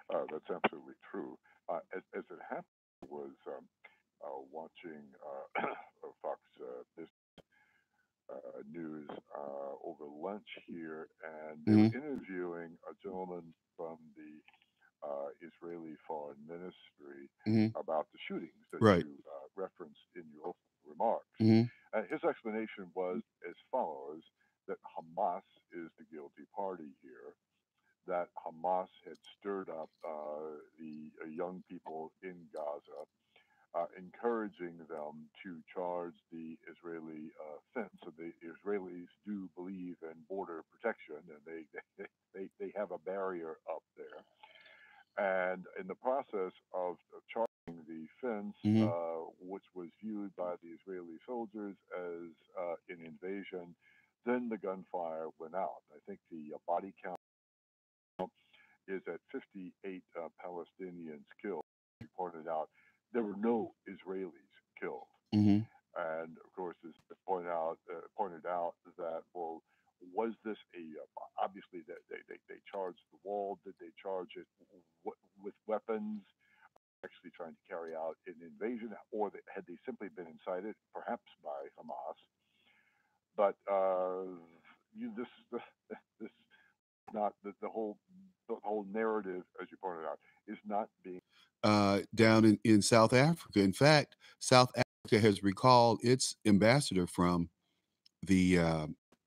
That's absolutely true. As it happened, I was watching Fox Business News over lunch here, and they were Hmm. interviewing a gentleman from the Israeli Foreign Ministry Hmm. about the shootings that Right. you referenced in your remarks. Hmm. His explanation was as follows: that Hamas is the guilty party here, that Hamas had stirred up the young people in Gaza, encouraging them to charge the Israeli fence. So the Israelis do believe in border protection, and they have a barrier up there. And in the process of charging the fence, Hmm. which was viewed by the Israeli soldiers as an invasion, then the gunfire went out. I think the body count is at 58 Palestinians killed. He pointed out there were no Israelis killed, Hmm. and of course, as pointed out that, well, was this a obviously they charged the wall? Did they charge it with weapons? Actually, trying to carry out an invasion, or had they simply been incited, perhaps by Hamas? But this this not the whole narrative, as you pointed out, is not being. Down in South Africa. In fact, South Africa has recalled its ambassador from the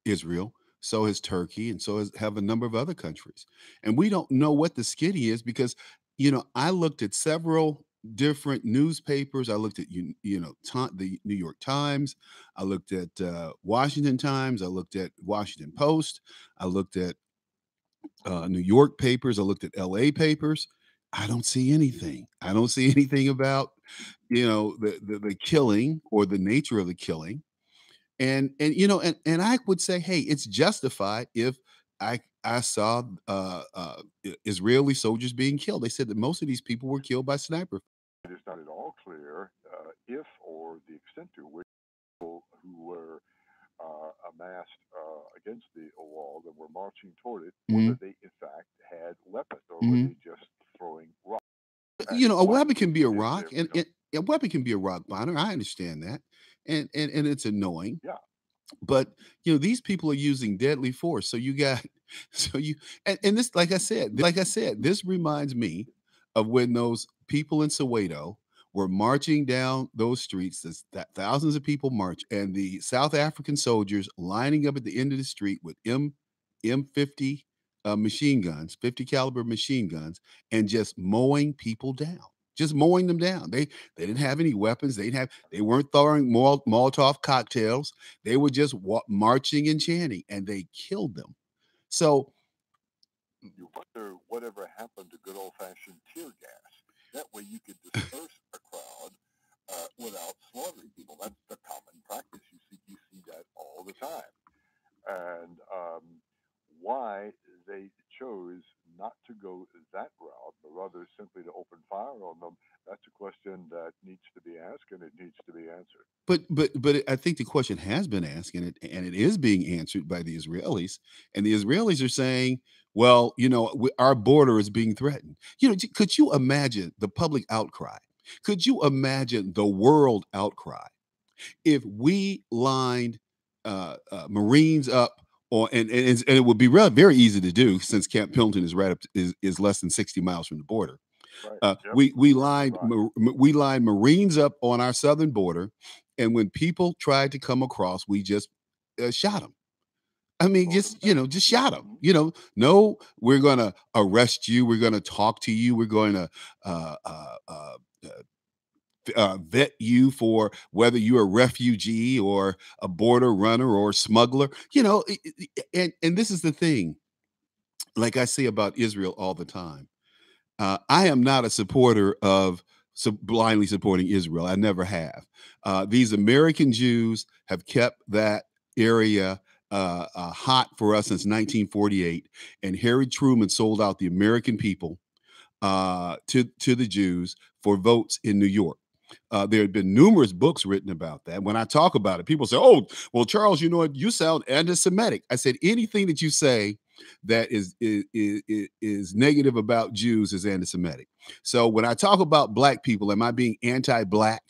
Israel. So has Turkey, and so has have a number of other countries. And we don't know what the skinny is because, I looked at several different newspapers. I looked at the New York Times. I looked at Washington Times. I looked at Washington Post. I looked at New York papers. I looked at L.A. papers. I don't see anything. I don't see anything about the killing or the nature of the killing. And I would say, hey, it's justified if I saw Israeli soldiers being killed. They said that most of these people were killed by sniper. It is not at all clear if or the extent to which people who were amassed against the wall that were marching toward it, whether Hmm. they in fact had weapons or were Hmm. they just throwing rocks. A What weapon can be a is rock, there? and a weapon can be a rock bottom. I understand that, and it's annoying. Yeah, But these people are using deadly force. So you got, so you, and this, like I said, this reminds me of when those people in Soweto were marching down those streets. That thousands of people march, and the South African soldiers lining up at the end of the street with M50 machine guns, 50 caliber machine guns, and just mowing people down. Just mowing them down. They didn't have any weapons. They weren't throwing Molotov cocktails. They were just marching and chanting, and they killed them. So, you wonder whatever happened to good old fashioned tear gas. That way you could disperse a crowd without slaughtering people. That's the common practice. You see that all the time. And why they chose not to go that route, but rather simply to open fire on them, that's a question that needs to be asked and it needs to be answered. but I think the question has been asked, and it is being answered by the Israelis, and the Israelis are saying, well, our border is being threatened. Could you imagine the public outcry? Could you imagine the world outcry if we lined Marines up, and it would be very easy to do since Camp Pendleton is right up is less than 60 miles from the border. Right. Uh, Yep. we we Right. lined Right. we lined Marines up on our southern border, and when people tried to come across, we just shot them. I mean, Mowed them down. just shot them. Mm-hmm. No, we're gonna arrest you. We're gonna talk to you. We're going to uh, uh, uh, vet you for whether you're a refugee or a border runner or smuggler. And this is the thing. Like I say about Israel all the time, I am not a supporter of blindly supporting Israel. I never have. These American Jews have kept that area hot for us since 1948, and Harry Truman sold out the American people to the Jews for votes in New York. There had been numerous books written about that. When I talk about it, people say, "Oh, well, Charles, you know what? You sound anti-Semitic." I said, anything that you say that is negative about Jews is anti-Semitic. So when I talk about black people, am I being anti-black?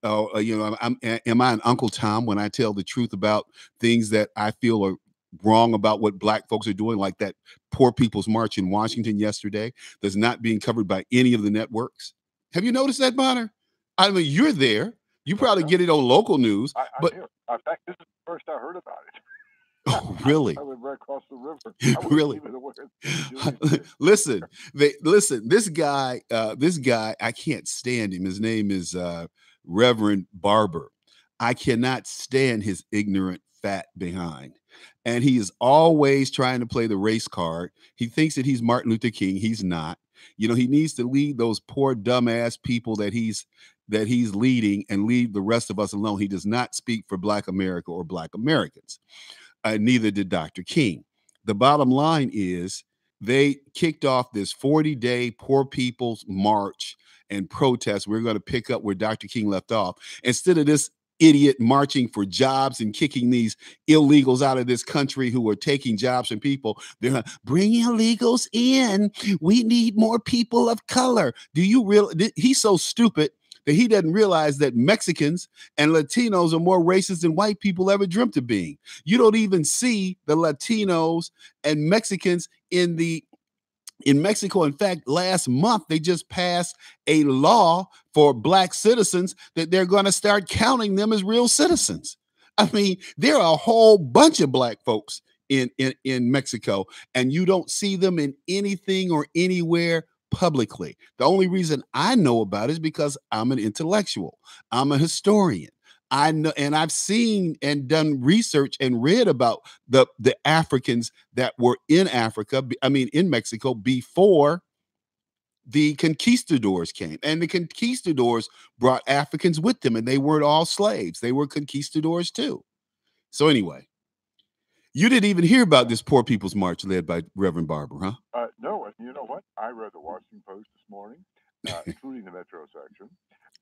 Am I an Uncle Tom when I tell the truth about things that I feel are wrong about what black folks are doing, like that Poor People's March in Washington yesterday that's not being covered by any of the networks? Have you noticed that, Bonner? I mean, you're there. You No, probably no, get it on local news, I'm but here. In fact, this is the first I heard about it. oh, really? I live right across the river. I wasn't Really? even aware they were doing this. Listen, this guy, I can't stand him. His name is Reverend Barber. I cannot stand his ignorant fat behind. And he is always trying to play the race card. He thinks that he's Martin Luther King. He's not. You know, he needs to lead those poor dumbass people that he's leading and leave the rest of us alone. He does not speak for Black America or Black Americans. Neither did Dr. King. The bottom line is they kicked off this 40-day Poor People's March and protest. We're going to pick up where Dr. King left off. Instead of this idiot marching for jobs and kicking these illegals out of this country who are taking jobs from people, they're like, bring illegals in. We need more people of color. Do you realize he's so stupid that he doesn't realize that Mexicans and Latinos are more racist than white people ever dreamt of being? You don't even see the Latinos and Mexicans in Mexico. In fact, last month they just passed a law for black citizens that they're going to start counting them as real citizens. I mean, there are a whole bunch of black folks in Mexico, and you don't see them in anything or anywhere publicly. The only reason I know about it is because I'm an intellectual. I'm a historian. I know, and I've seen and done research and read about the Africans that were in Africa, I mean in Mexico, before the conquistadors came. And the conquistadors brought Africans with them, and they weren't all slaves. They were conquistadors too. So anyway, you didn't even hear about this Poor People's March led by Reverend Barber, huh? No, and you know what? I read the Washington Post this morning, including the Metro section,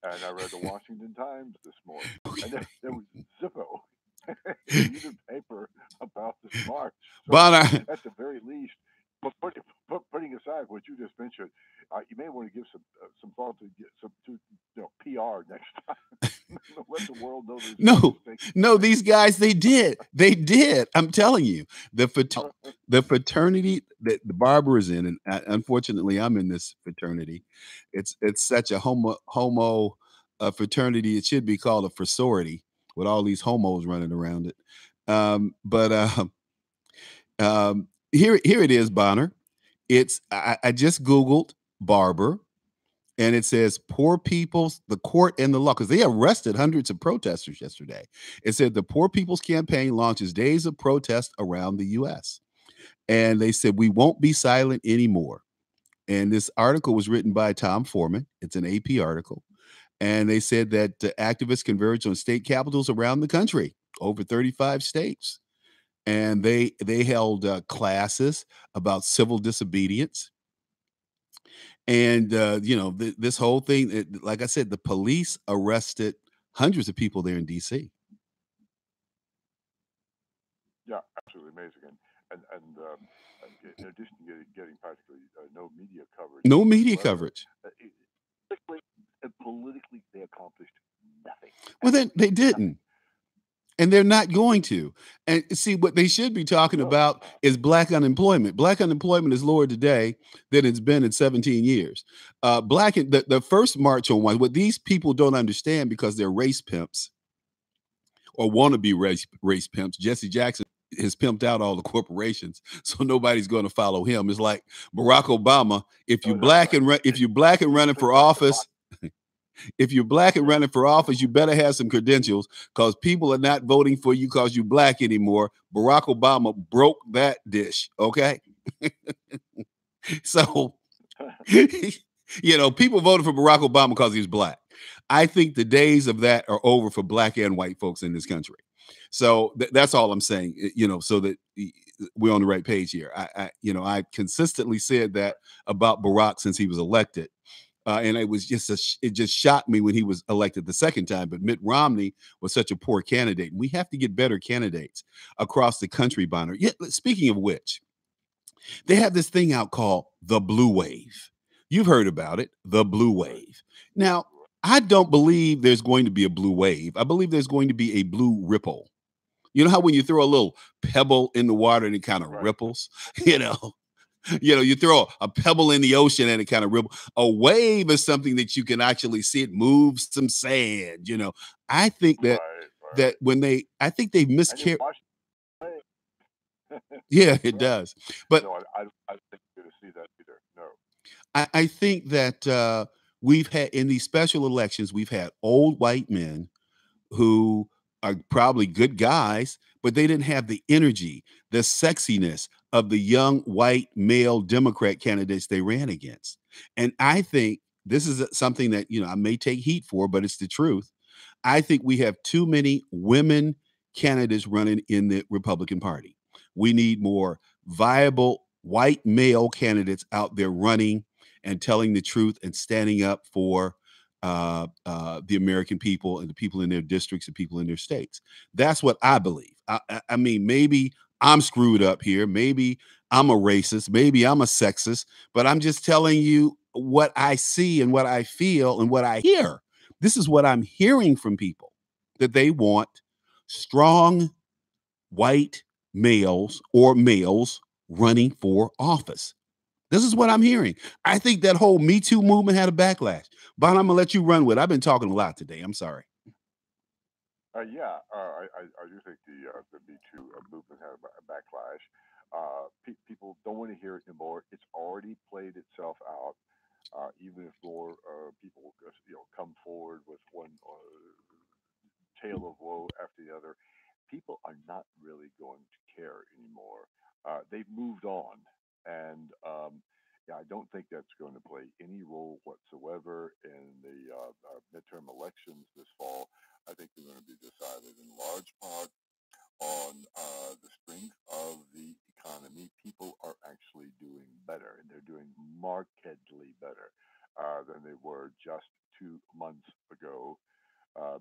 and I read the Washington Times this morning, and there was Zippo in either paper about this march. So Bonner, at the very least, but putting aside what you just mentioned, you may want to give some thought to get some to PR next time. Let the world know there's no, taking no, place. these guys, they did. I'm telling you, the fraternity that the barber is in, and unfortunately, I'm in this fraternity. It's such a homo fraternity. It should be called a frasority with all these homos running around it. But here it is, Bonner. I just Googled barber, and it says poor people's the court and the law, because they arrested hundreds of protesters yesterday. It said the Poor People's Campaign launches days of protest around the U.S. And they said we won't be silent anymore. And this article was written by Tom Foreman. It's an AP article. And they said that activists converged on state capitals around the country, over 35 states. And they held classes about civil disobedience. And this whole thing, like I said, the police arrested hundreds of people there in D.C. Yeah, absolutely amazing, in addition to getting practically no media coverage No media whatsoever, coverage. politically and politically they accomplished nothing. Well, then they Absolutely didn't, nothing. and they're not going to. And see, what they should be talking No, about is black unemployment. Black unemployment is lower today than it's been in 17 years. The first march on one, what these people don't understand because they're race pimps or want to be race pimps. Jesse Jackson has pimped out all the corporations, so nobody's going to follow him. It's like Barack Obama. If you no, that's black right. and if you black and running for office, if you're black and Yeah. running for office, you better have some credentials, because people are not voting for you because you black anymore. Barack Obama broke that dish. Okay, so people voted for Barack Obama because he was black. I think the days of that are over for black and white folks in this country. So that's all I'm saying, so that we're on the right page here. I consistently said that about Barack since he was elected. And it was it just shocked me when he was elected the second time. But Mitt Romney was such a poor candidate. We have to get better candidates across the country, Bonner. Yeah, speaking of which, They have this thing out called the blue wave. You've heard about it, the blue Right. wave. Now, I don't believe there's going to be a blue wave. I believe there's going to be a blue ripple. You know how when you throw a little pebble in the water and it kind of Right. ripples? You know, you throw a pebble in the ocean and it kind of ripples. A wave is something that you can actually see it move some sand. I think that Right. that Right. when I think they've And it miscarried. washed away. Yeah, it Right. does. But No, I don't think you're going to see that either. No. I think that we've had in these special elections, we've had old white men who are probably good guys, but they didn't have the energy, the sexiness of the young white male Democrat candidates they ran against. And I think this is something that, I may take heat for, but it's the truth. I think we have too many women candidates running in the Republican Party. We need more viable white male candidates out there running and telling the truth and standing up for the American people and the people in their districts and people in their states. That's what I believe. I mean, maybe I'm screwed up here. Maybe I'm a racist. Maybe I'm a sexist, but I'm just telling you what I see and what I feel and what I hear. This is what I'm hearing from people that they want strong white males or males running for office. This is what I'm hearing. I think that whole Me Too movement had a backlash. But I'm gonna let you run with it. I've been talking a lot today. I'm sorry. Yeah, I do think the Me Too movement had a backlash. People don't want to hear it anymore. It's already played itself out. Even if more people, come forward with one tale of woe after the other, people are not really going to care anymore. They've moved on, and yeah, I don't think that's going to play any role whatsoever in the midterm elections this fall. I think they're going to be decided in large part on the strength of the economy. People are actually doing better, and they're doing markedly better than they were just 2 months ago.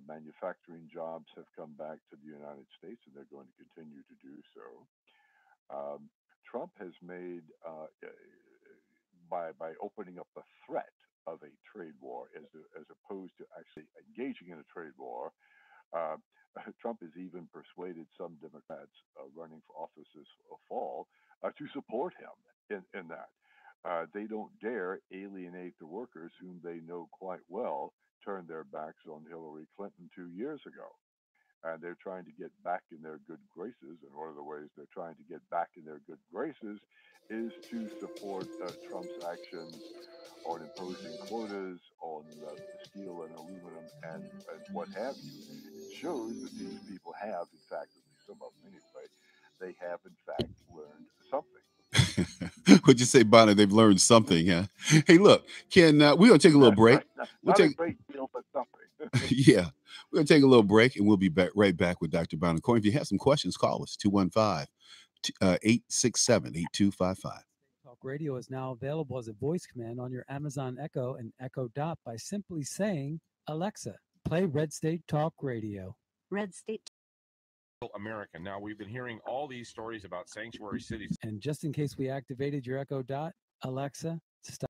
Manufacturing jobs have come back to the United States, and they're going to continue to do so. Um, Trump has made by opening up the threat of a trade war as opposed to actually engaging in a trade war. Uh, Trump has even persuaded some Democrats running for office this fall to support him in that. They don't dare alienate the workers whom they know quite well turned their backs on Hillary Clinton 2 years ago. And they're trying to get back in their good graces. And one of the ways they're trying to get back in their good graces is to support Trump's actions on imposing quotas on steel and aluminum and what have you. It shows that these people have, in fact, at least some of them anyway, they have in fact learned something. What'd you say, Bonner? They've learned something, huh? Hey, look, Ken, we're gonna take a little break. Right? We'll Not a take great deal, but something. yeah, we're gonna take a little break and we'll be right back with Dr. Bonner Coin. If you have some questions, call us 215-867-8255. Talk Radio is now available as a voice command on your Amazon Echo and Echo Dot by simply saying, Alexa, play Red State Talk Radio. Red State America. Now, we've been hearing all these stories about sanctuary cities. And just in case we activated your Echo Dot, Alexa, stop.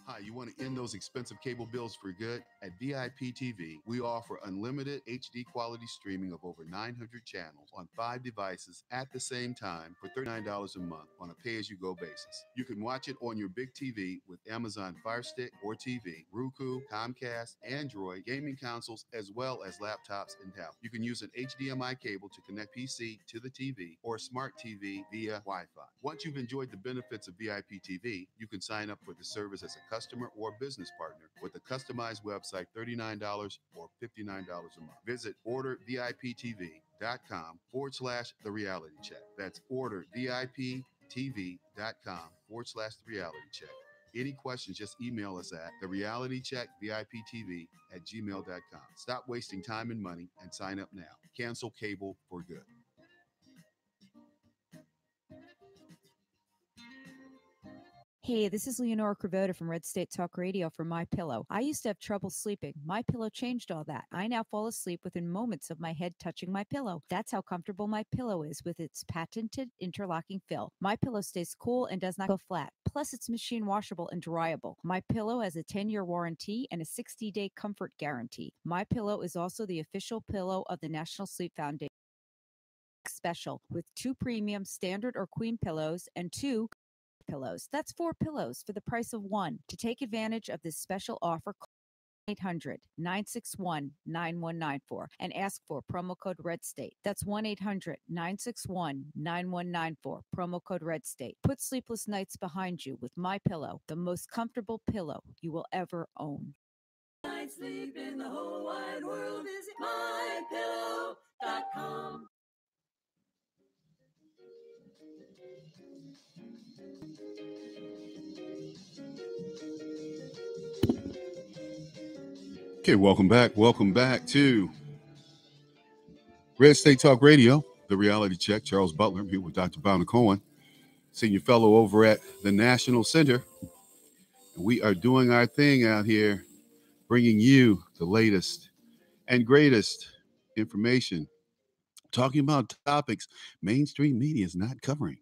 Hi, you want to end those expensive cable bills for good? At VIP TV, we offer unlimited HD quality streaming of over 900 channels on 5 devices at the same time for $39 a month on a pay-as-you-go basis. You can watch it on your big TV with Amazon Fire Stick or TV, Roku, Comcast, Android, gaming consoles, as well as laptops and tablets. You can use an HDMI cable to connect PC to the TV or smart TV via Wi-Fi. Once you've enjoyed the benefits of VIP TV, you can sign up for the service as a customer or business partner with a customized website, $39 or $59 a month. Visit orderviptv.com/the reality check. That's orderviptv.com/the reality check. Any questions, just email us at therealitycheckviptv@gmail.com. Stop wasting time and money and sign up now. Cancel cable for good. Hey, this is Leonora Cravota from Red State Talk Radio for My Pillow. I used to have trouble sleeping. My Pillow changed all that. I now fall asleep within moments of my head touching my pillow. That's how comfortable My Pillow is with its patented interlocking fill. My Pillow stays cool and does not go flat. Plus, it's machine washable and dryable. My Pillow has a 10-year warranty and a 60-day comfort guarantee. My Pillow is also the official pillow of the National Sleep Foundation. Special with 2 premium standard or queen pillows and 2 pillows. That's 4 pillows for the price of 1. To take advantage of this special offer, call 1-800-961-9194 and ask for promo code Red State. That's 1-800-961-9194, promo code Red State. Put sleepless nights behind you with My Pillow, the most comfortable pillow you will ever own. Sleep in the whole wide world. Visit mypillow.com. Okay, welcome back. Welcome back to Red State Talk Radio, the reality check. Charles Butler, I'm here with Dr. Bonner Cohen, senior fellow over at the National Center. And we are doing our thing out here, bringing you the latest and greatest information, talking about topics mainstream media is not covering,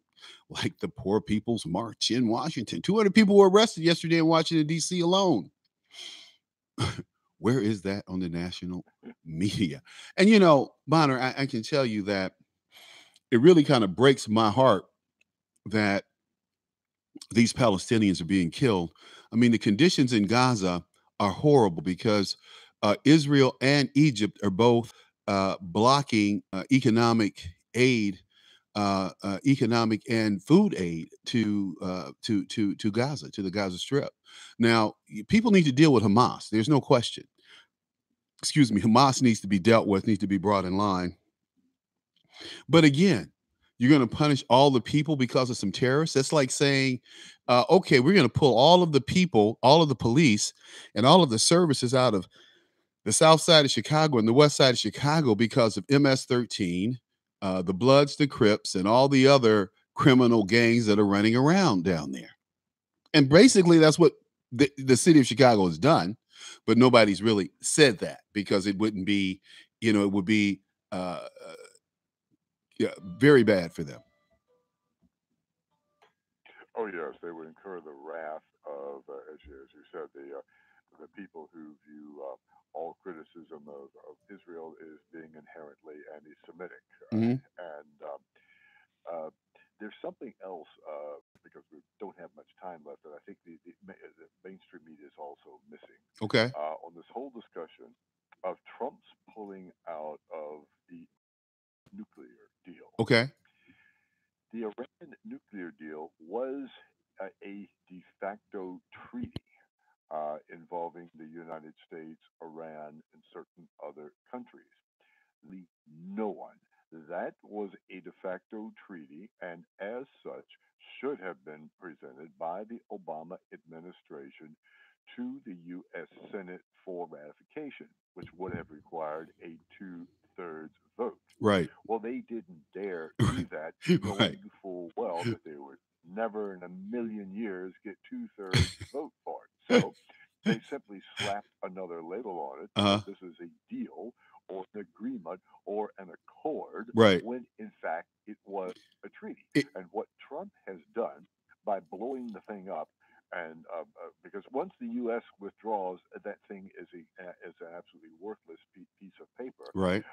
like the Poor People's March in Washington. 200 people were arrested yesterday in Washington, D.C. alone. Where is that on the national media? And, you know, Bonner, I can tell you that it really kind of breaks my heart that these Palestinians are being killed. I mean, the conditions in Gaza are horrible because Israel and Egypt are both blocking economic aid, economic and food aid to Gaza, to the Gaza Strip. Now, people need to deal with Hamas. There's no question. Excuse me, Hamas needs to be dealt with, needs to be brought in line. But again, you're going to punish all the people because of some terrorists? That's like saying, okay, we're going to pull all of the people, all of the police, and all of the services out of the south side of Chicago and the west side of Chicago because of MS-13, the Bloods, the Crips, and all the other criminal gangs that are running around down there. And basically, that's what the city of Chicago has done. But nobody's really said that because it wouldn't be, it would be very bad for them. Oh yes, they would incur the wrath of, as you said, the people who view all criticism of Israel as being inherently anti-Semitic. Mm-hmm. And there's something else because we don't have much time left that I think the mainstream media is also missing. Okay. On this whole discussion of Trump's pulling out of the nuclear deal. Okay. The Iran nuclear deal was a de facto treaty involving the United States, Iran, and certain other countries. No one. That was a de facto treaty, and as such, should have been presented by the Obama administration to the U.S. Senate for ratification, which would have required a 2/3 vote. Right. Well, they didn't dare do that, knowing Right. full well that they would never in a million years get 2/3 vote for it. So they simply slapped another label on it. Uh-huh. This is a deal or an agreement or an accord, right. when in fact it was a treaty. And what Trump has done by blowing the thing up, and because once the U.S. withdraws, that thing is an absolutely worthless piece of paper. Right.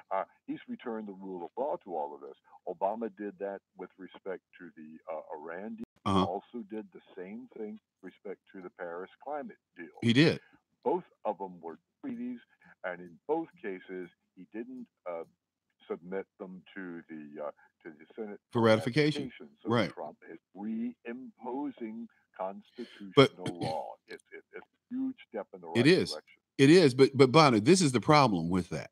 He's returned the rule of law to all of this. Obama did that with respect to the Iran deal. Uh-huh. Also did the same thing with respect to the Paris climate deal. He did. Both of them were treaties, and in both cases, he didn't submit them to the Senate for ratification. So right. Trump is reimposing constitutional law. It's a huge step in the right direction. It is, but Bonner, this is the problem with that.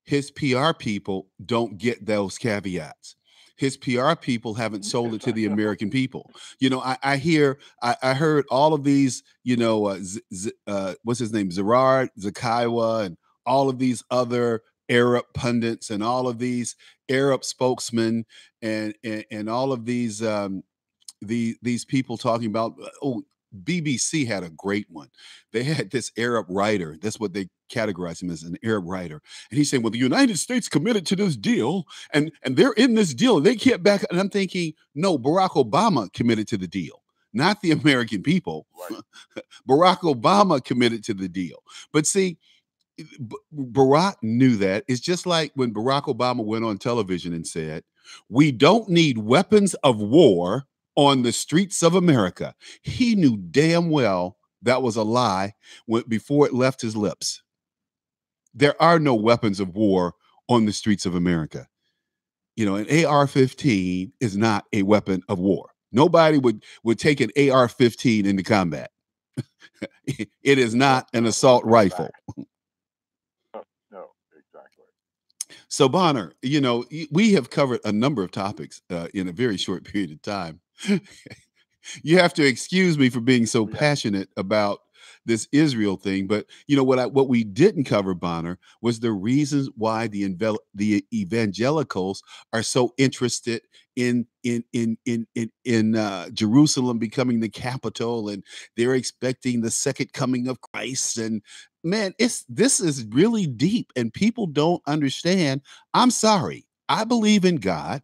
His PR people don't get those caveats. His PR people haven't sold it to the American people. I heard all of these, what's his name? Zakaiwa, and all of these other Arab pundits and all of these Arab spokesmen and all of these these people talking about, oh, BBC had a great one. They had this Arab writer. That's what they categorize him as, an Arab writer. And he's saying, well, the United States committed to this deal, and they're in this deal, and they can't back. And I'm thinking, no, Barack Obama committed to the deal, not the American people. Right. Barack Obama committed to the deal. But see, Barack knew that. It's just like when Barack Obama went on television and said, we don't need weapons of war on the streets of America. He knew damn well that was a lie before it left his lips. There are no weapons of war on the streets of America. You know, an AR-15 is not a weapon of war. Nobody would take an AR-15 into combat. It is not an assault rifle. No, exactly. So, Bonner, you know, we have covered a number of topics in a very short period of time. You have to excuse me for being so passionate about this Israel thing, but you know what we didn't cover, Bonner, was the reasons why the evangelicals are so interested in Jerusalem becoming the capital, and they're expecting the second coming of Christ. And man, this is really deep, and people don't understand. I'm sorry. I believe in God.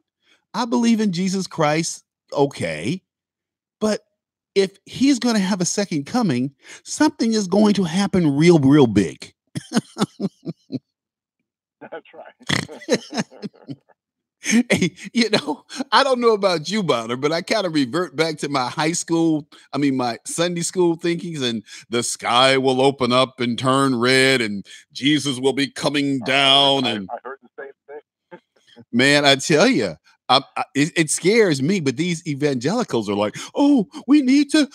I believe in Jesus Christ. Okay. But if he's going to have a second coming, something is going to happen real, real big. That's right. Hey, you know, I don't know about you, Bonner, but I kind of revert back to my my Sunday school thinkings, and the sky will open up and turn red, and Jesus will be coming down. I heard the same thing. Man, I tell you, it scares me. But these evangelicals are like, oh, we need to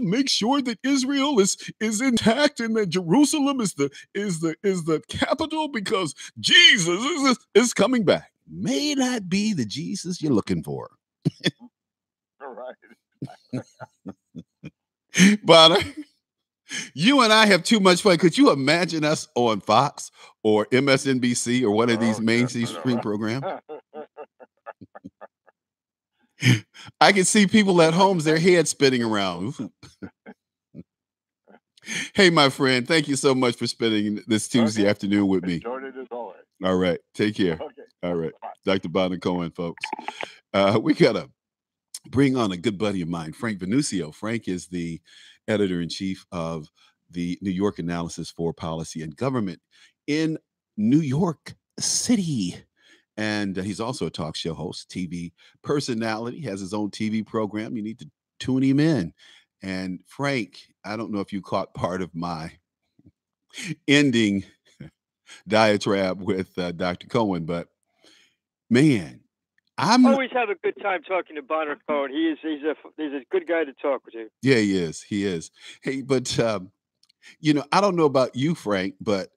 make sure that Israel is intact, and that Jerusalem is the capital, because Jesus is coming back. May not be the Jesus you're looking for. Right. Bonner, you and I have too much fun. Could you imagine us on Fox or MSNBC or one of these mainstream programs? I can see people at home, their heads spinning around. Hey, my friend, thank you so much for spending this Tuesday afternoon with me. Enjoyed it as always. All right. Take care. Okay. All right. Bye. Dr. Bonner Cohen, folks. We got to bring on a good buddy of mine, Frank Venucio. Frank is the editor-in-chief of the New York Analysis for Policy and Government in New York City. And he's also a talk show host, TV personality, has his own TV program. You need to tune him in. And Frank, I don't know if you caught part of my ending diatribe with Dr. Cohen, but man, I'm always have a good time talking to Bonner Cohen. He's a good guy to talk with. Yeah, he is. Hey, but you know, I don't know about you, Frank, but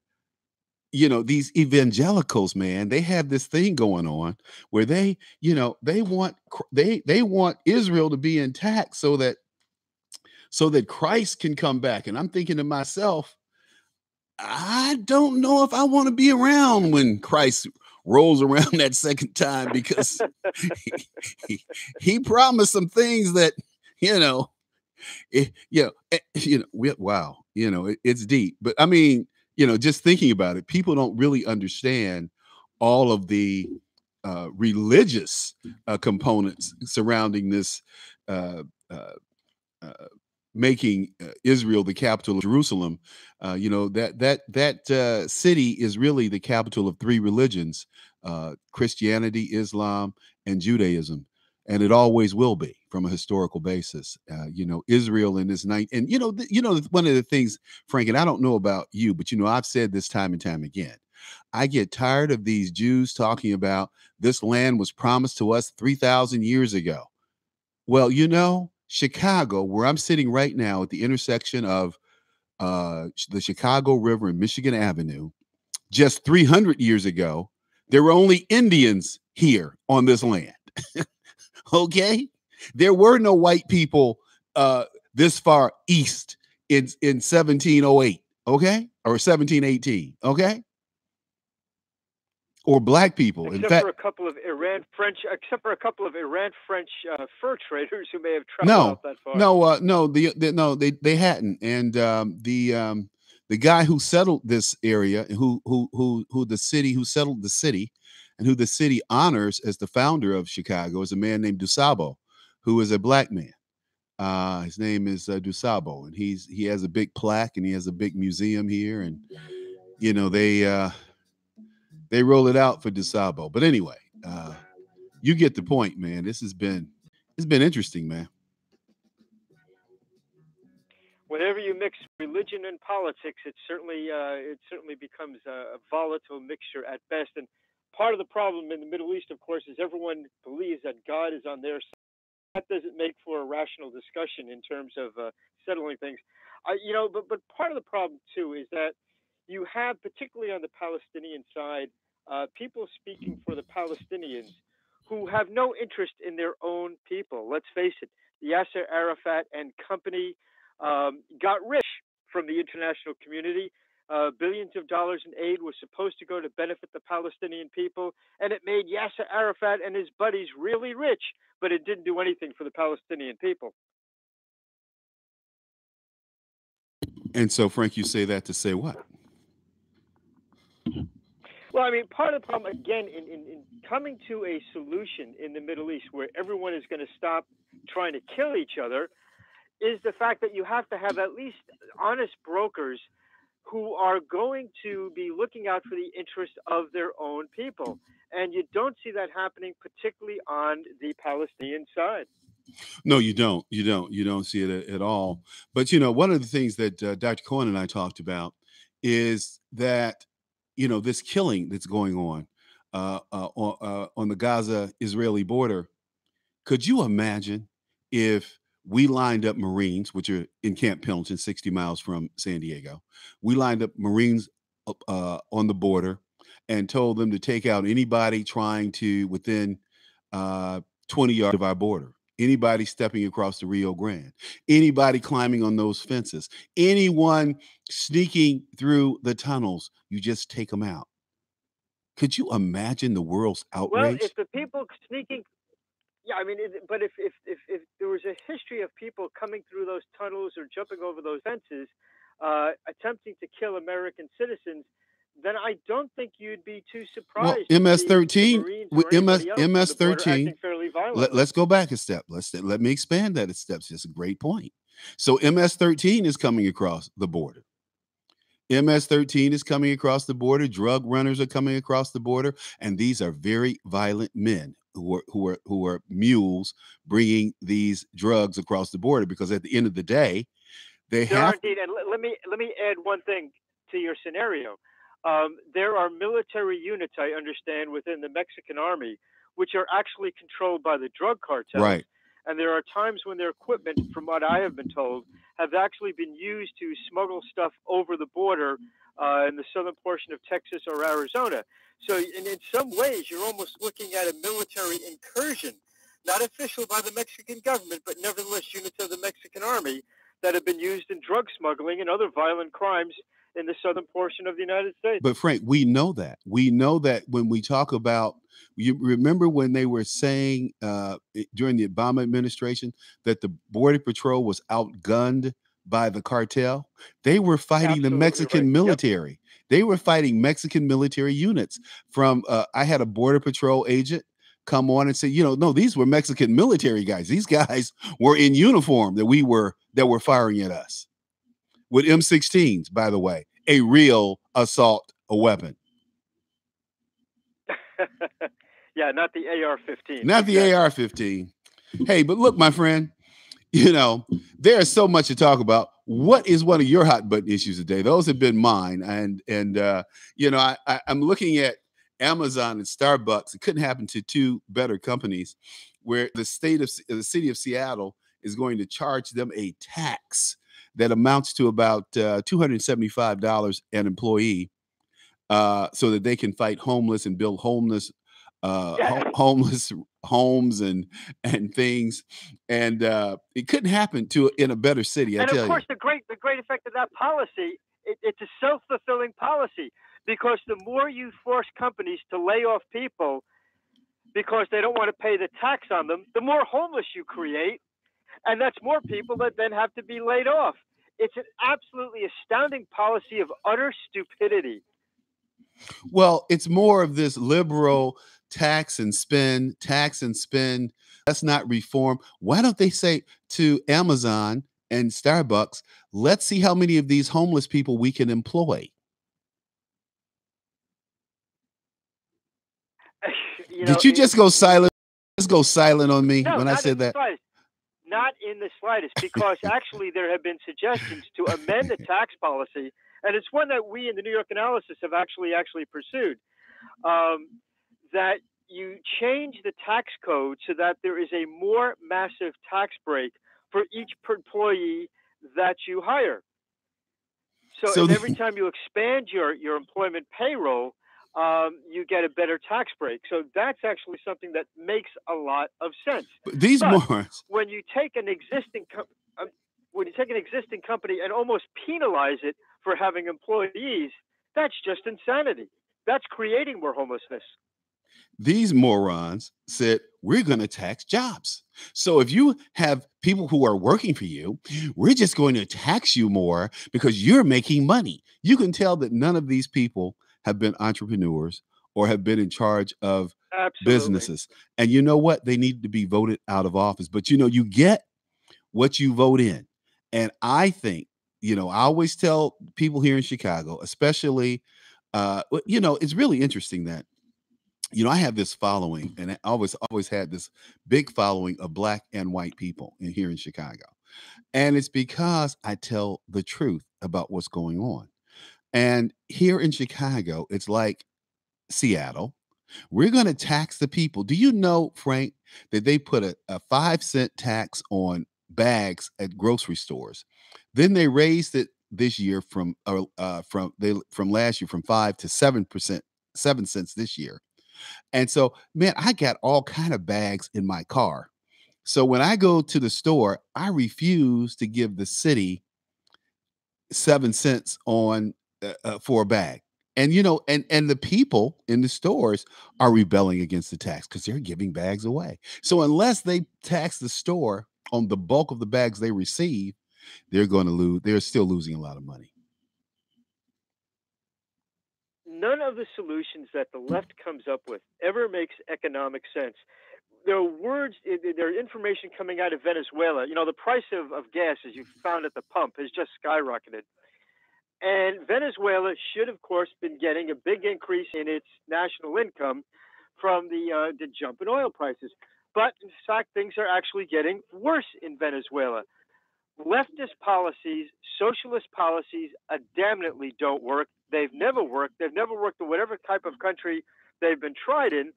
you know, these evangelicals, man, they have this thing going on where they want Israel to be intact so that Christ can come back. And I'm thinking to myself, I don't know if I want to be around when Christ rolls around that second time, because he promised some things that, wow, it's deep. But I mean, just thinking about it, people don't really understand all of the religious components surrounding this making Israel the capital of Jerusalem. That city is really the capital of three religions: Christianity, Islam, and Judaism, and it always will be from a historical basis. Israel in this night, and one of the things, Frank, and I don't know about you, but I've said this time and time again. I get tired of these Jews talking about this land was promised to us 3,000 years ago. Well, Chicago, where I'm sitting right now at the intersection of the Chicago River and Michigan Avenue, just 300 years ago, there were only Indians here on this land. Okay? There were no white people this far east in 1708, okay? Or 1718, okay? or black people. In Except fact, for a couple of Iran French fur traders who may have traveled out that far. no, they hadn't. And the guy who settled this area, who settled the city, and who the city honors as the founder of Chicago, is a man named DuSable, who is a black man. His name is DuSable, and he has a big plaque, and he has a big museum here, and you know they roll it out for DuSable. But anyway, you get the point, man. It's been interesting, man. Whenever you mix religion and politics, it certainly becomes a volatile mixture at best. And part of the problem in the Middle East, of course, is everyone believes that God is on their side. That doesn't make for a rational discussion in terms of settling things. But part of the problem too is that you have, particularly on the Palestinian side, people speaking for the Palestinians who have no interest in their own people. Let's face it, Yasser Arafat and company got rich from the international community. Billions of dollars in aid was supposed to go to benefit the Palestinian people, and it made Yasser Arafat and his buddies really rich, but it didn't do anything for the Palestinian people. And so, Frank, you say that to say what? Well, I mean, part of the problem, again, in coming to a solution in the Middle East where everyone is going to stop trying to kill each other, is the fact that you have to have at least honest brokers who are going to be looking out for the interests of their own people. And you don't see that happening, particularly on the Palestinian side. No, you don't. You don't see it at all. But, one of the things that Dr. Cohen and I talked about is that, this killing that's going on the Gaza-Israeli border. Could you imagine if we lined up Marines, which are in Camp Pendleton, 60 miles from San Diego. We lined up Marines on the border and told them to take out anybody trying to within 20 yards of our border. Anybody stepping across the Rio Grande, anybody climbing on those fences, anyone sneaking through the tunnels, you just take them out. Could you imagine the world's outrage? Well, if the people sneaking, yeah, I mean, but if there was a history of people coming through those tunnels or jumping over those fences, attempting to kill American citizens, then I don't think you'd be too surprised. Well, MS-13, MS-13. Let's go back a step. Let me expand that a step. It's a great point. So MS-13 is coming across the border. MS-13 is coming across the border. Drug runners are coming across the border, and these are very violent men who are mules bringing these drugs across the border. Because at the end of the day, they have. Indeed, and let me add one thing to your scenario. There are military units, I understand, within the Mexican army, which are actually controlled by the drug cartels. Right. And there are times when their equipment, from what I have been told, have actually been used to smuggle stuff over the border in the southern portion of Texas or Arizona. So in some ways, you're almost looking at a military incursion, not official by the Mexican government, but nevertheless units of the Mexican army that have been used in drug smuggling and other violent crimes in the southern portion of the United States. But Frank, we know that. We know that when we talk about, you remember when they were saying during the Obama administration that the Border Patrol was outgunned by the cartel? They were fighting Absolutely the Mexican military. Yep. They were fighting Mexican military units. From I had a Border Patrol agent come on and say, no, these were Mexican military guys. These guys were in uniform that were firing at us. With M16s, by the way, a real assault weapon. Yeah, not the AR-15. Not the AR-15. Hey, but look, my friend, there's so much to talk about. What is one of your hot button issues today? Those have been mine. And I'm looking at Amazon and Starbucks. It couldn't happen to two better companies, where the city of Seattle is going to charge them a tax that amounts to about $275 an employee, so that they can fight homeless and build homeless homes and things. And it couldn't happen in a better city. And of course, the great effect of that policy, it's a self-fulfilling policy, because the more you force companies to lay off people because they don't want to pay the tax on them, the more homeless you create, and that's more people that then have to be laid off. It's an absolutely astounding policy of utter stupidity. Well, it's more of this liberal tax and spend, tax and spend. That's not reform. Why don't they say to Amazon and Starbucks, let's see how many of these homeless people we can employ? Did you just go silent? Just go silent on me when I said that? Not in the slightest, because actually there have been suggestions to amend the tax policy, and it's one that we in the New York Analysis have actually pursued, that you change the tax code so that there is a more massive tax break for each employee that you hire. So every time you expand your employment payroll, you get a better tax break. So that's actually something that makes a lot of sense. These morons. When you take an existing company and almost penalize it for having employees, that's just insanity. That's creating more homelessness. These morons said, we're going to tax jobs. So if you have people who are working for you, we're just going to tax you more because you're making money. You can tell that none of these people have been entrepreneurs or have been in charge of businesses. And you know what? They need to be voted out of office. But, you know, you get what you vote in. And I think, you know, I always tell people here in Chicago, especially, you know, it's really interesting that, you know, I have this following, and I always had this big following of Black and white people here in Chicago. And it's because I tell the truth about what's going on. And here in Chicago, it's like Seattle. We're going to tax the people. Do you know, Frank, that they put a 5-cent tax on bags at grocery stores? Then they raised it this year from last year from 5 to 7%, 7 cents this year. And so, man, I got all kind of bags in my car. So when I go to the store, I refuse to give the city 7 cents on for a bag. And you know, and the people in the stores are rebelling against the tax because they're giving bags away. So unless they tax the store on the bulk of the bags they receive, they're going to lose. They're still losing a lot of money. None of the solutions that the left comes up with ever makes economic sense. There are information coming out of Venezuela. You know, the price of gas, as you found at the pump, has just skyrocketed. And Venezuela should, of course, been getting a big increase in its national income from the jump in oil prices. But in fact, things are actually getting worse in Venezuela. Leftist policies, socialist policies, damnably don't work. They've never worked. They've never worked in whatever type of country they've been tried in.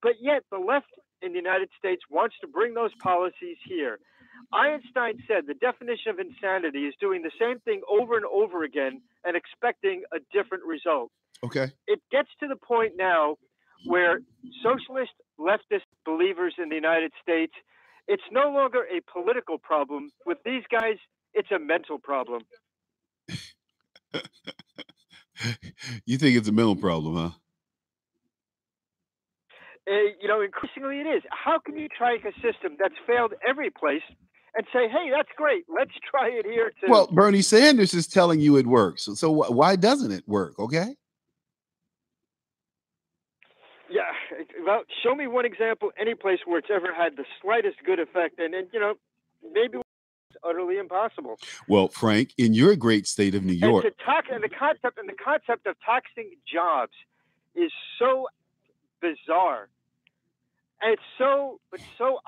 But yet the left in the United States wants to bring those policies here. Einstein said the definition of insanity is doing the same thing over and over again and expecting a different result. Okay. It gets to the point now where socialist, leftist believers in the United States, it's no longer a political problem. With these guys, it's a mental problem. You think it's a mental problem, huh? You know, increasingly it is. How can you try a system that's failed every place and say, hey, that's great, let's try it here too? Well, Bernie Sanders is telling you it works. So why doesn't it work? Okay. Yeah, well, show me one example, any place where it's ever had the slightest good effect, and you know, maybe it's utterly impossible. Well, Frank, in your great state of New York, and the concept of taxing jobs is so bizarre, and it's so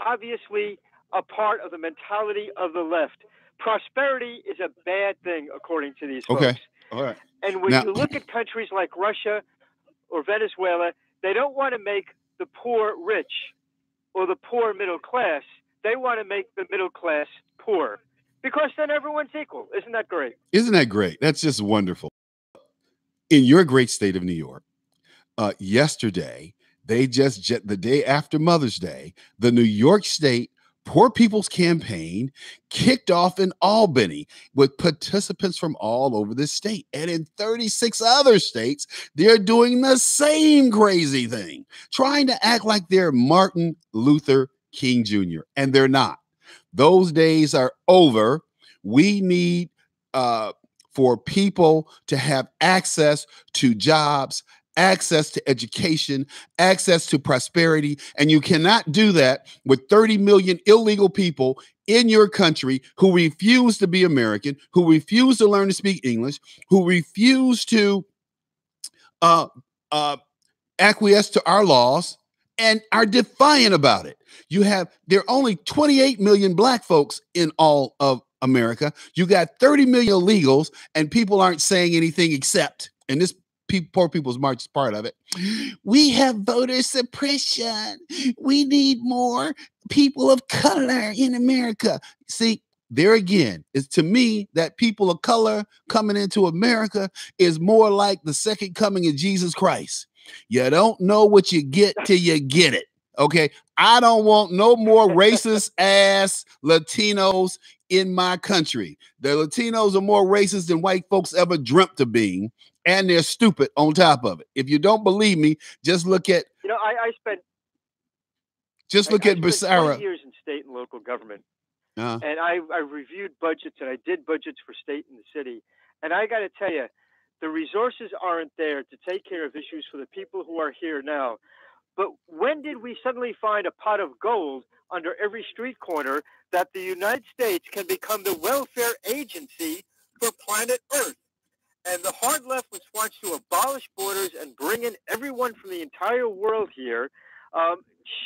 obviously a part of the mentality of the left. Prosperity is a bad thing, according to these folks. Okay, all right. And when you look at countries like Russia or Venezuela, they don't want to make the poor rich or the poor middle class. They want to make the middle class poor because then everyone's equal. Isn't that great? Isn't that great? That's just wonderful. In your great state of New York, yesterday, the day after Mother's Day, the New York State Poor People's Campaign kicked off in Albany with participants from all over the state. And in 36 other states, they're doing the same crazy thing, trying to act like they're Martin Luther King Jr., and they're not. Those days are over. We need for people to have access to jobs, access to education, access to prosperity. And you cannot do that with 30 million illegal people in your country who refuse to be American, who refuse to learn to speak English, who refuse to acquiesce to our laws and are defiant about it. There are only 28 million black folks in all of America. You got 30 million illegals, and people aren't saying anything except, and this Poor People's March is part of it. We have voter suppression. We need more people of color in America. See, there again, it's to me that people of color coming into America is more like the second coming of Jesus Christ. You don't know what you get till you get it. Okay. I don't want no more racist ass Latinos in my country. The Latinos are more racist than white folks ever dreamt of being, and they're stupid on top of it. If you don't believe me, just look at I spent Basara. 20 years in state and local government, and I reviewed budgets, and I did budgets for state and the city, and I got to tell you, the resources aren't there to take care of issues for the people who are here now. But when did we suddenly find a pot of gold under every street corner that the United States can become the welfare agency for planet Earth? And the hard left, which wants to abolish borders and bring in everyone from the entire world here,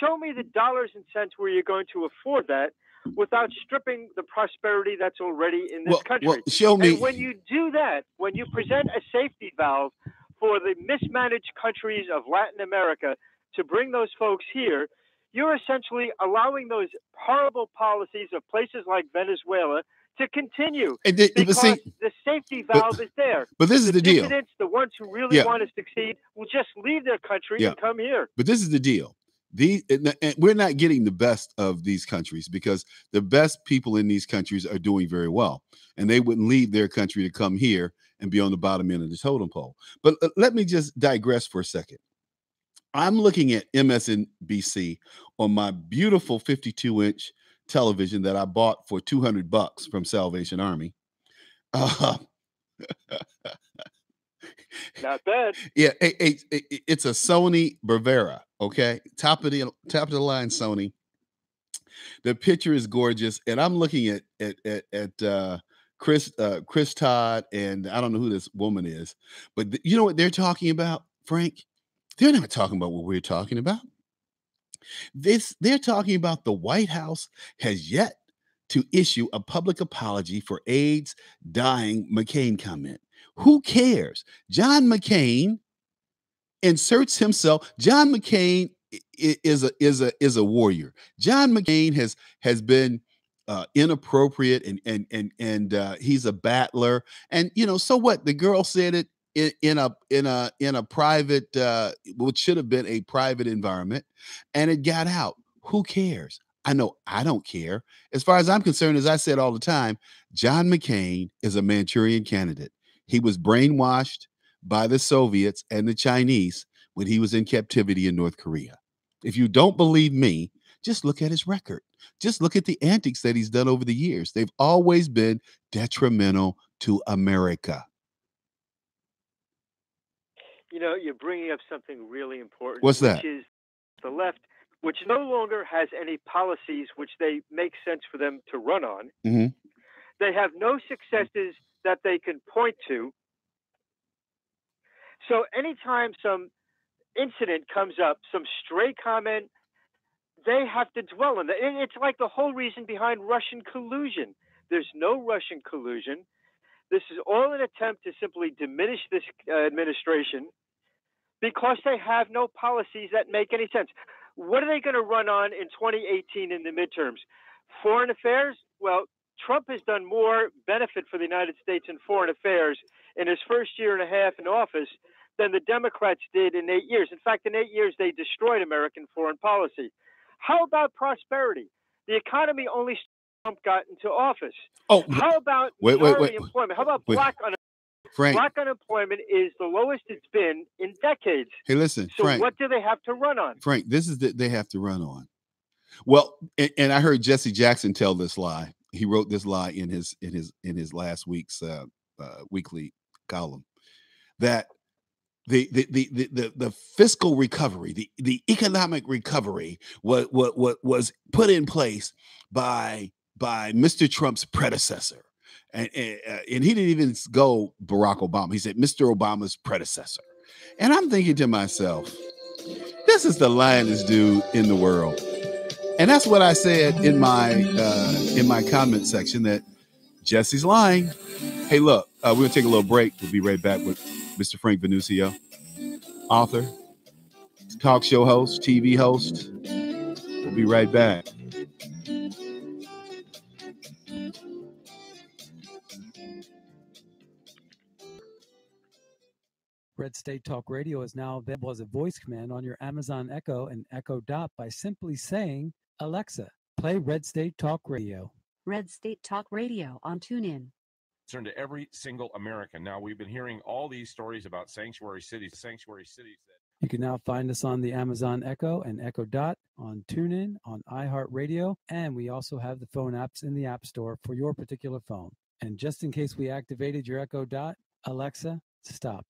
show me the dollars and cents where you're going to afford that without stripping the prosperity that's already in this country. Well, show me. And when you do that, when you present a safety valve for the mismanaged countries of Latin America to bring those folks here, you're essentially allowing those horrible policies of places like Venezuela to continue because the safety valve is there. But this is the deal. Dissidents, the ones who really want to succeed, will just leave their country and come here. But this is the deal. We're not getting the best of these countries because the best people in these countries are doing very well, and they wouldn't leave their country to come here and be on the bottom end of the totem pole. But let me just digress for a second. I'm looking at MSNBC on my beautiful 52-inch television that I bought for $200 from Salvation Army. Not bad. Yeah, it's a Sony Bravera. Okay, top of the line Sony. The picture is gorgeous, and I'm looking at Chris Todd, and I don't know who this woman is, but you know what they're talking about, Frank? They're not talking about what we're talking about. They're talking about the White House has yet to issue a public apology for AIDS dying McCain comment. Who cares? John McCain inserts himself. John McCain is a warrior. John McCain has been inappropriate and he's a battler. And so what? The girl said it in a private, what should have been a private environment, and it got out. Who cares? I know I don't care. As far as I'm concerned, as I said all the time, John McCain is a Manchurian candidate. He was brainwashed by the Soviets and the Chinese when he was in captivity in North Korea. If you don't believe me, just look at his record. Just look at the antics that he's done over the years. They've always been detrimental to America. You're bringing up something really important. What's that? Which is the left, which no longer has any policies which they make sense for them to run on. Mm-hmm. They have no successes that they can point to. So anytime some incident comes up, some stray comment, they have to dwell on that. It's like the whole reason behind Russian collusion. There's no Russian collusion. This is all an attempt to simply diminish this administration because they have no policies that make any sense. What are they going to run on in 2018 in the midterms? Foreign affairs? Well, Trump has done more benefit for the United States in foreign affairs in his first year and a half in office than the Democrats did in 8 years. In fact, in 8 years, they destroyed American foreign policy. How about prosperity? The economy only started when Trump got into office. Oh, How about wait. minority employment? How about black unemployment? Frank, Black unemployment is the lowest it's been in decades. Hey, listen, so Frank. What do they have to run on? Frank, this is they have to run on. Well, and I heard Jesse Jackson tell this lie. He wrote this lie in his last week's weekly column that the fiscal recovery, the economic recovery was put in place by Mr. Trump's predecessor. And he didn't even go Barack Obama. He said Mr. Obama's predecessor. And I'm thinking to myself, this is the lyingest dude in the world. And that's what I said in my comment section, that Jesse's lying. Hey, look, we're going to take a little break. We'll be right back with Mr. Frank Venucio, author, talk show host, TV host. We'll be right back. Red State Talk Radio is now available as a voice command on your Amazon Echo and Echo Dot by simply saying, Alexa, play Red State Talk Radio. Red State Talk Radio on TuneIn. Concern to every single American. Now, we've been hearing all these stories about sanctuary cities that you can now find us on the Amazon Echo and Echo Dot, on TuneIn, on iHeartRadio, and we also have the phone apps in the App Store for your particular phone. And just in case we activated your Echo Dot, Alexa, stop.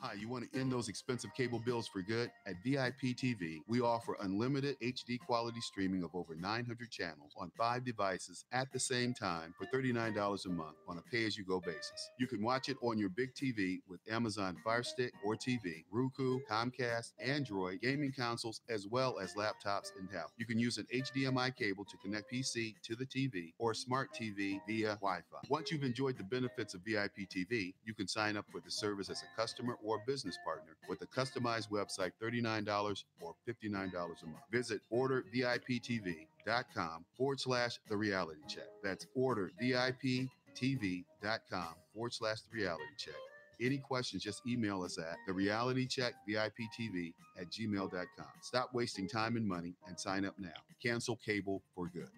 Hi, you want to end those expensive cable bills for good? At VIP TV, we offer unlimited HD quality streaming of over 900 channels on 5 devices at the same time for $39 a month on a pay-as-you-go basis. You can watch it on your big TV with Amazon Fire Stick or TV, Roku, Comcast, Android, gaming consoles, as well as laptops and tablets. You can use an HDMI cable to connect PC to the TV or smart TV via Wi-Fi. Once you've enjoyed the benefits of VIP TV, you can sign up for the service as a customer or business partner with a customized website, $39 or $59 a month. Visit orderviptv.com/the reality check. That's orderviptv.com/the reality check. Any questions, just email us at therealitycheckviptv@gmail.com. Stop wasting time and money and sign up now. Cancel cable for good.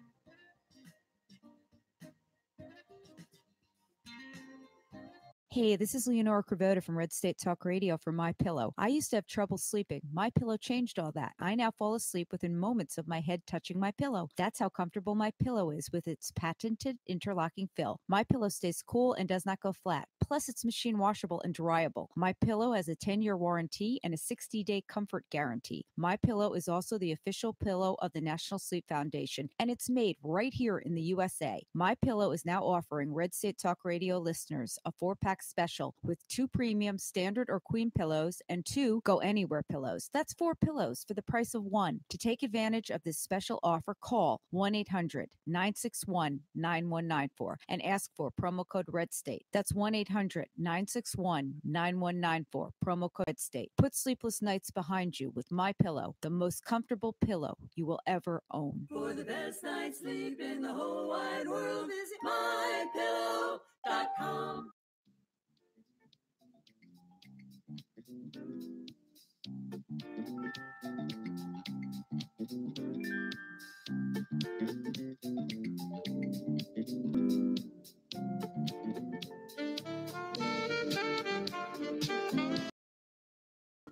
Hey, this is Leonora Cravota from Red State Talk Radio for My Pillow. I used to have trouble sleeping. My Pillow changed all that. I now fall asleep within moments of my head touching my pillow. That's how comfortable My Pillow is with its patented interlocking fill. My Pillow stays cool and does not go flat. Plus, it's machine washable and dryable. My Pillow has a 10-year warranty and a 60-day comfort guarantee. My Pillow is also the official pillow of the National Sleep Foundation, and it's made right here in the USA. My Pillow is now offering Red State Talk Radio listeners a 4-pack special with 2 premium standard or queen pillows and 2 go anywhere pillows. That's 4 pillows for the price of 1. To take advantage of this special offer, call 1-800-961-9194 and ask for promo code Red State. That's 1-800-961-9194, promo code Red State. Put sleepless nights behind you with My Pillow, the most comfortable pillow you will ever own. For the best night's sleep in the whole wide world, visit mypillow.com.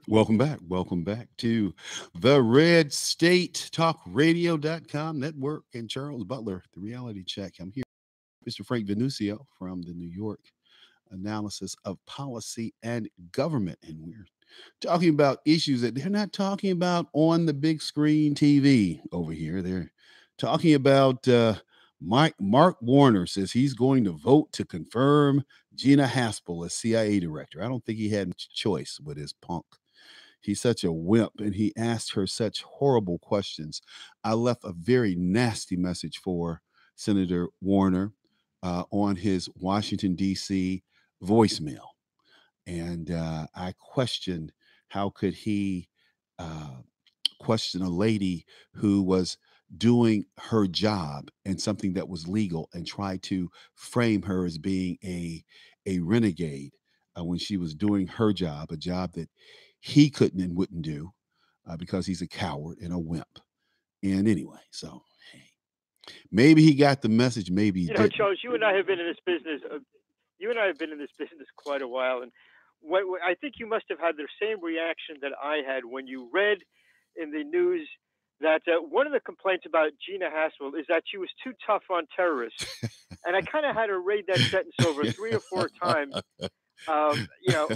Welcome back to the Red State Talk Radio.com network and Charles Butler, the reality check. I'm here, Mr. Frank Venucio from the New York Analysis of Policy and Government. And we're talking about issues that they're not talking about on the big screen TV over here. They're talking about Mark Warner says he's going to vote to confirm Gina Haspel as CIA director. I don't think he had much choice with his punk. He's such a wimp, and he asked her such horrible questions. I left a very nasty message for Senator Warner on his Washington, D.C. voicemail. And I questioned how could he question a lady who was doing her job and something that was legal and try to frame her as being a renegade when she was doing her job, a job that he couldn't and wouldn't do because he's a coward and a wimp. And anyway, so hey, maybe he got the message, maybe he You know, didn't. Charles, you and I have been in this business. You and I have been in this business quite a while, and I think you must have had the same reaction that I had when you read in the news that one of the complaints about Gina Haspel is that she was too tough on terrorists. And I kind of had to read that sentence over 3 or 4 times. You know,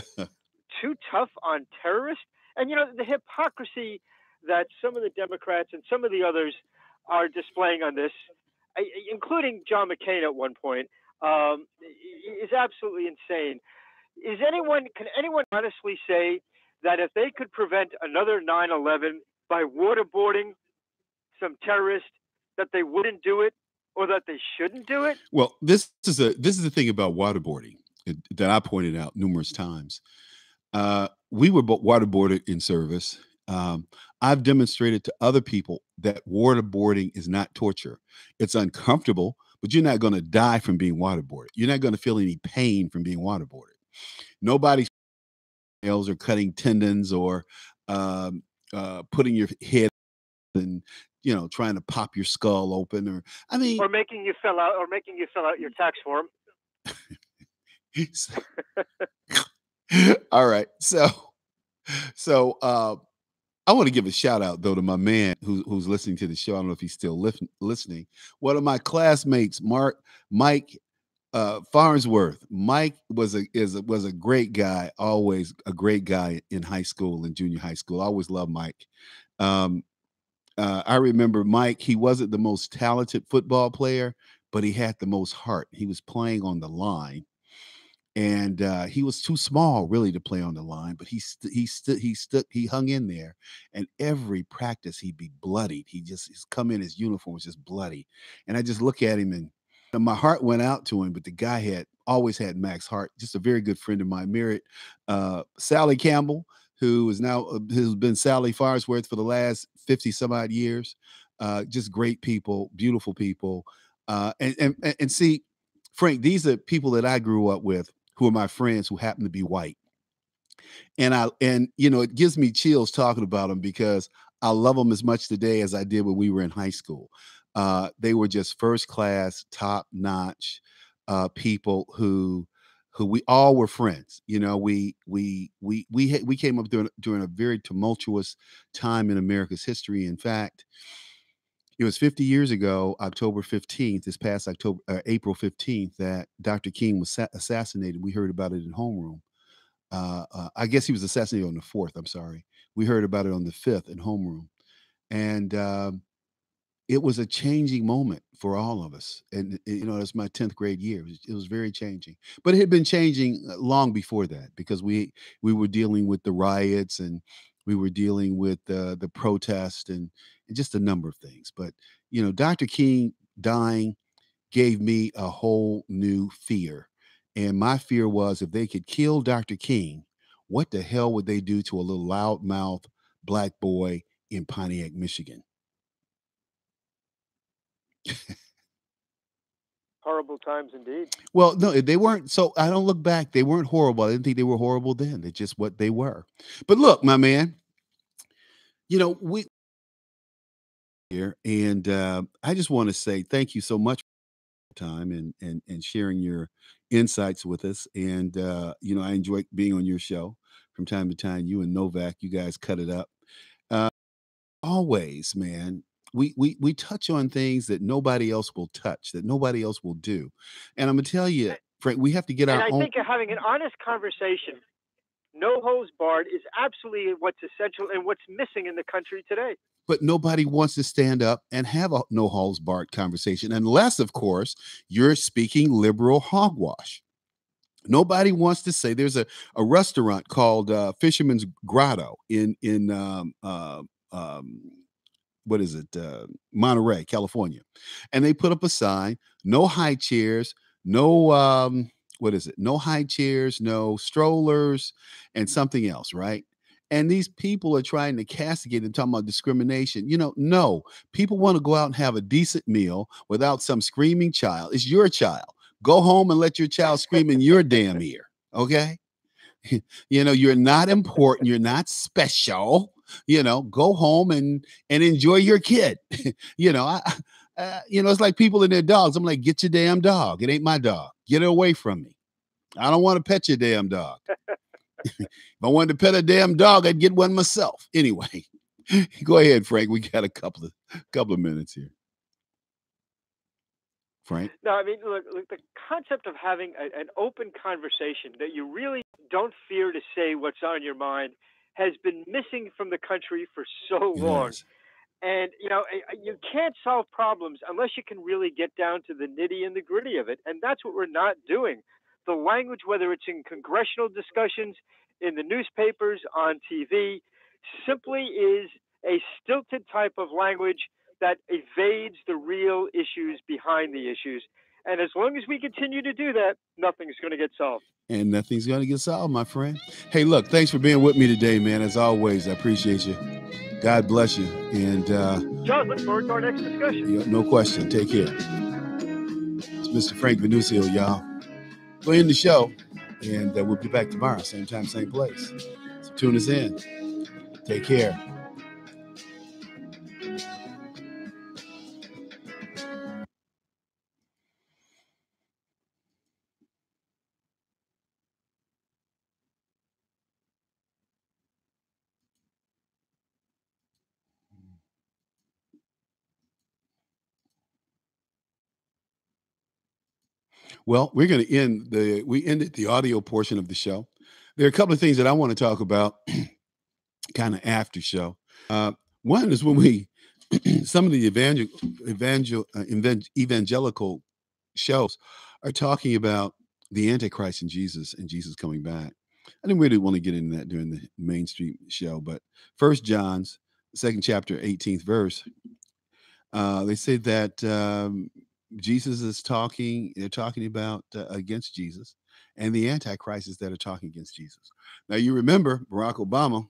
too tough on terrorists, and you know the hypocrisy that some of the Democrats and some of the others are displaying on this, including John McCain at one point, is absolutely insane. Can anyone honestly say that if they could prevent another 9/11 by waterboarding some terrorists, that they wouldn't do it or that they shouldn't do it? Well, this is the thing about waterboarding that I pointed out numerous times. We were waterboarded in service. I've demonstrated to other people that waterboarding is not torture. It's uncomfortable, but you're not going to die from being waterboarded. You're not going to feel any pain from being waterboarded. Nobody's nails or cutting tendons or putting your head and trying to pop your skull open, or or making you fill out your tax form. All right, so I want to give a shout out though to my man who's listening to the show. I don't know if he's still listening. One of my classmates, Mike Farnsworth. Mike was a great guy, always a great guy in high school and junior high school. I always loved Mike. I remember Mike. He wasn't the most talented football player, but he had the most heart. He was playing on the line. And he was too small really to play on the line, but he hung in there. And every practice he'd be bloodied. He's come in, his uniform was just bloody. And I just look at him and my heart went out to him, but the guy had always had Max heart. Just a very good friend of mine. Married Sally Campbell, who is now has been Sally Farnsworth for the last 50 some odd years. Just great people, beautiful people. And see, Frank, these are people that I grew up with, who are my friends who happen to be white. And it gives me chills talking about them because I love them as much today as I did when we were in high school. They were just first class, top notch people who we all were friends. We came up during a very tumultuous time in America's history. In fact, it was 50 years ago, October 15th, this past April 15th, that Dr. King was assassinated. We heard about it in homeroom. I guess he was assassinated on the 4th. I'm sorry. We heard about it on the 5th in homeroom. And it was a changing moment for all of us. And, it's my 10th grade year. It was very changing. But it had been changing long before that because we were dealing with the riots and we were dealing with the protest and just a number of things. But, Dr. King dying gave me a whole new fear. And my fear was if they could kill Dr. King, what the hell would they do to a little loudmouth black boy in Pontiac, Michigan? Horrible times indeed. Well, no, they weren't. So I don't look back. They weren't horrible. I didn't think they were horrible then. They're just what they were. But look, my man, we here, and I just want to say thank you so much for your time and sharing your insights with us. And I enjoy being on your show from time to time. You and Novak, you guys cut it up. Always, man. We touch on things that nobody else will touch, that nobody else will do. And I'm gonna tell you, Frank, we have to get And our I own. think having an honest conversation, no holds barred, is absolutely what's essential and what's missing in the country today. But nobody wants to stand up and have a no holds barred conversation, unless, of course, you're speaking liberal hogwash. Nobody wants to say there's a restaurant called Fisherman's Grotto in what is it? Monterey, California. And they put up a sign, no high chairs, no what is it? No high chairs, no strollers, and something else, right? And these people are trying to castigate and talking about discrimination. No, people want to go out and have a decent meal without some screaming child. It's your child. Go home and let your child scream in your damn ear. Okay. You're not important. You're not special. Go home and enjoy your kid. It's like people and their dogs. I'm like, get your damn dog. It ain't my dog. Get it away from me. I don't want to pet your damn dog. If I wanted to pet a damn dog, I'd get one myself. Anyway, go ahead, Frank. We got a couple of minutes here. Frank? No, I mean, look, the concept of having an open conversation that you really don't fear to say what's on your mind has been missing from the country for so long. And, you can't solve problems unless you can really get down to the nitty and the gritty of it. And that's what we're not doing. The language, whether it's in congressional discussions, in the newspapers, on TV, simply is a stilted type of language that evades the real issues behind the issues. And as long as we continue to do that, nothing's going to get solved. And nothing's going to get solved, my friend. Hey, look, thanks for being with me today, man. As always, I appreciate you. God bless you. And John, look forward to our next discussion. Yeah, no question. Take care. It's Mr. Frank Venucio, y'all. Go end the show, and we'll be back tomorrow, same time, same place. So tune us in. Take care. Well, we're going to we ended the audio portion of the show. There are a couple of things that I want to talk about kind of after show. One is when some of the evangelical shows are talking about the Antichrist and Jesus coming back. I didn't really want to get into that during the mainstream show, but First John's 2nd chapter, 18th verse, they say that Jesus is they're talking about against Jesus, and the Antichrists that are talking against Jesus. Now, you remember Barack Obama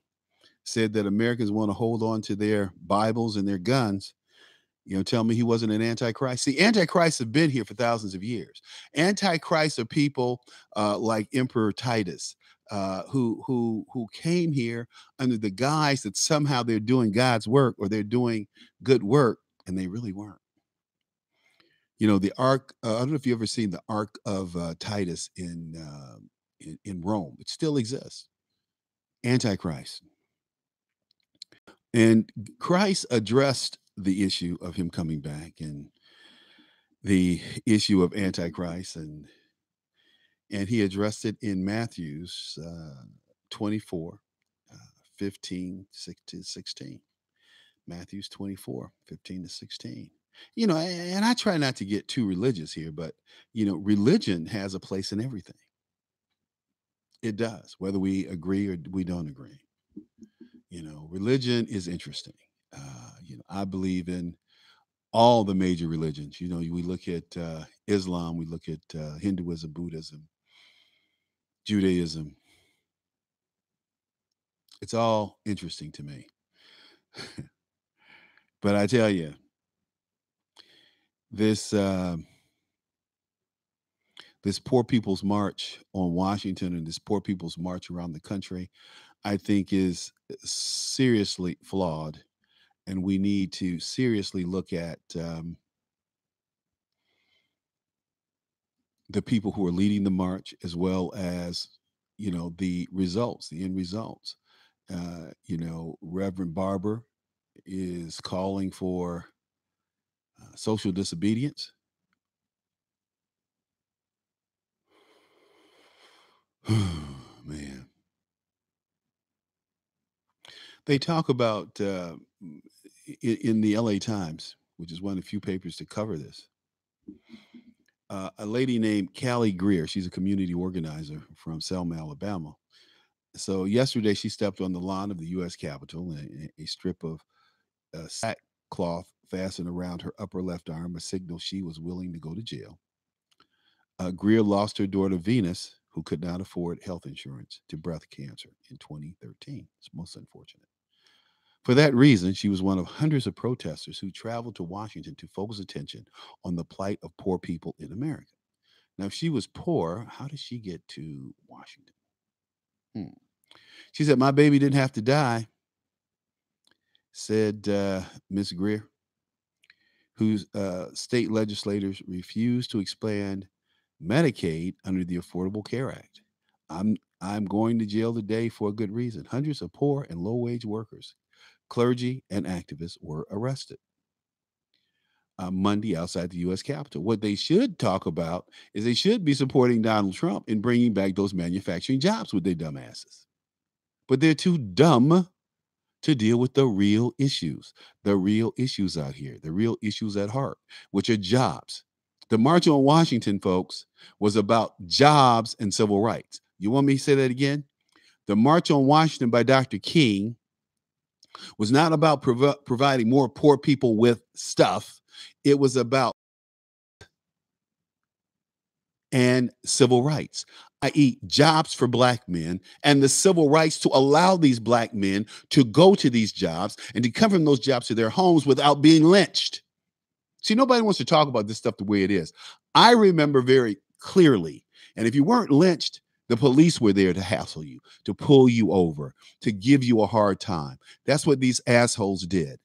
said that Americans want to hold on to their Bibles and their guns. Tell me he wasn't an Antichrist. See, Antichrists have been here for thousands of years. Antichrists are people like Emperor Titus, who came here under the guise that somehow they're doing God's work or they're doing good work, and they really weren't. The Ark. I don't know if you've ever seen the Ark of Titus in Rome. It still exists. Antichrist. And Christ addressed the issue of him coming back and the issue of Antichrist, and he addressed it in Matthew's 24, 15 to 16. Matthew's 24, 15 to 16. And I try not to get too religious here, but religion has a place in everything. It does, whether we agree or we don't agree. Religion is interesting. I believe in all the major religions. We look at Islam, we look at Hinduism, Buddhism, Judaism. It's all interesting to me. But I tell you, this Poor People's March on Washington and this Poor People's March around the country, I think is seriously flawed. And we need to seriously look at the people who are leading the march, as well as, the results, the end results. Reverend Barber is calling for social disobedience. Man. They talk about in the LA Times, which is one of the few papers to cover this, a lady named Callie Greer. She's a community organizer from Selma, Alabama. So yesterday she stepped on the lawn of the U.S. Capitol, and a strip of sackcloth fastened around her upper left arm, a signal she was willing to go to jail. Greer lost her daughter Venus, who could not afford health insurance, to breast cancer in 2013. It's most unfortunate. For that reason, she was one of hundreds of protesters who traveled to Washington to focus attention on the plight of poor people in America. Now, if she was poor, how did she get to Washington? She said, "My baby didn't have to die. said Ms. Greer, whose state legislators refused to expand Medicaid under the Affordable Care Act. I'm going to jail today for a good reason. Hundreds of poor and low-wage workers, clergy, and activists were arrested Monday outside the U.S. Capitol. What they should talk about is they should be supporting Donald Trump in bringing back those manufacturing jobs with their dumb asses. But they're too dumb to deal with the real issues out here, the real issues at heart, which are jobs. The March on Washington, folks, was about jobs and civil rights. You want me to say that again? The March on Washington by Dr. King was not about providing more poor people with stuff. It was about and civil rights, i.e., jobs for Black men, and the civil rights to allow these Black men to go to these jobs and to come from those jobs to their homes without being lynched. See, nobody wants to talk about this stuff the way it is. I remember very clearly, and if you weren't lynched, the police were there to hassle you, to pull you over, to give you a hard time. That's what these assholes did.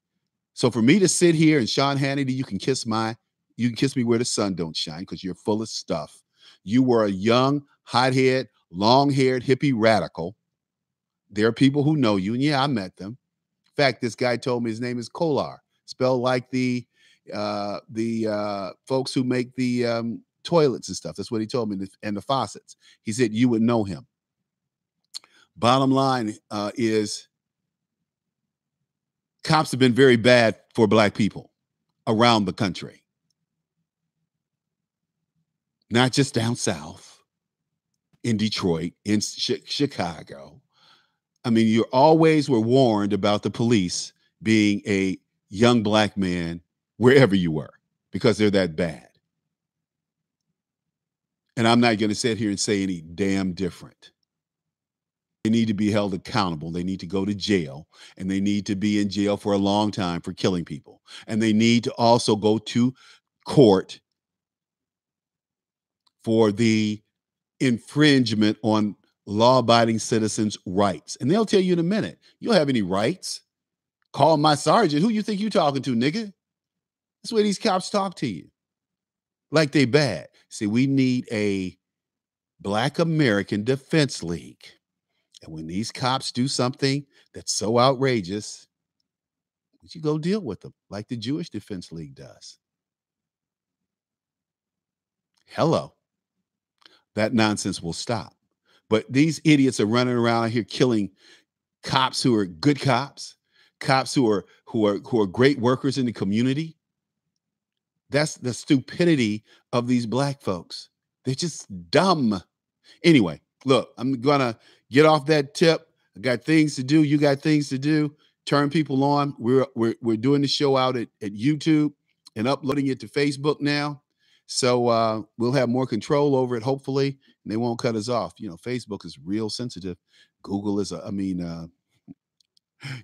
So for me to sit here and Sean Hannity, you can kiss me where the sun don't shine because you're full of stuff. You were a young, hothead, long-haired hippie radical. There are people who know you, and yeah, I met them. In fact, this guy told me his name is Kolar, spelled like the folks who make the toilets and stuff. That's what he told me, and the faucets. He said you would know him. Bottom line is cops have been very bad for Black people around the country. Not just down south, in Detroit, in Chicago. I mean, you always were warned about the police being a young Black man wherever you were because they're that bad. And I'm not going to sit here and say any damn different. They need to be held accountable. They need to go to jail, and they need to be in jail for a long time for killing people. And they need to also go to court for the infringement on law-abiding citizens' rights. And they'll tell you in a minute, you don't have any rights. Call my sergeant. Who you think you talking to, nigga? That's the way these cops talk to you. Like they bad. See, we need a Black American Defense League. And when these cops do something that's so outrageous, you go deal with them like the Jewish Defense League does. Hello. That nonsense will stop. But these idiots are running around here killing cops who are good cops who are great workers in the community. That's the stupidity of these Black folks. They're just dumb. Anyway, look, I'm gonna get off that tip. I got things to do. You got things to do. Turn people on. We're doing the show out at YouTube and uploading it to Facebook now. So we'll have more control over it, hopefully, and they won't cut us off. You know, Facebook is real sensitive. Google is,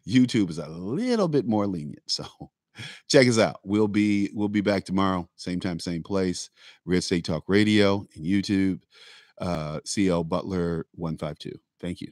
YouTube is a little bit more lenient. So check us out. We'll be back tomorrow, same time, same place. Red State Talk Radio and YouTube. CL Butler 152. Thank you.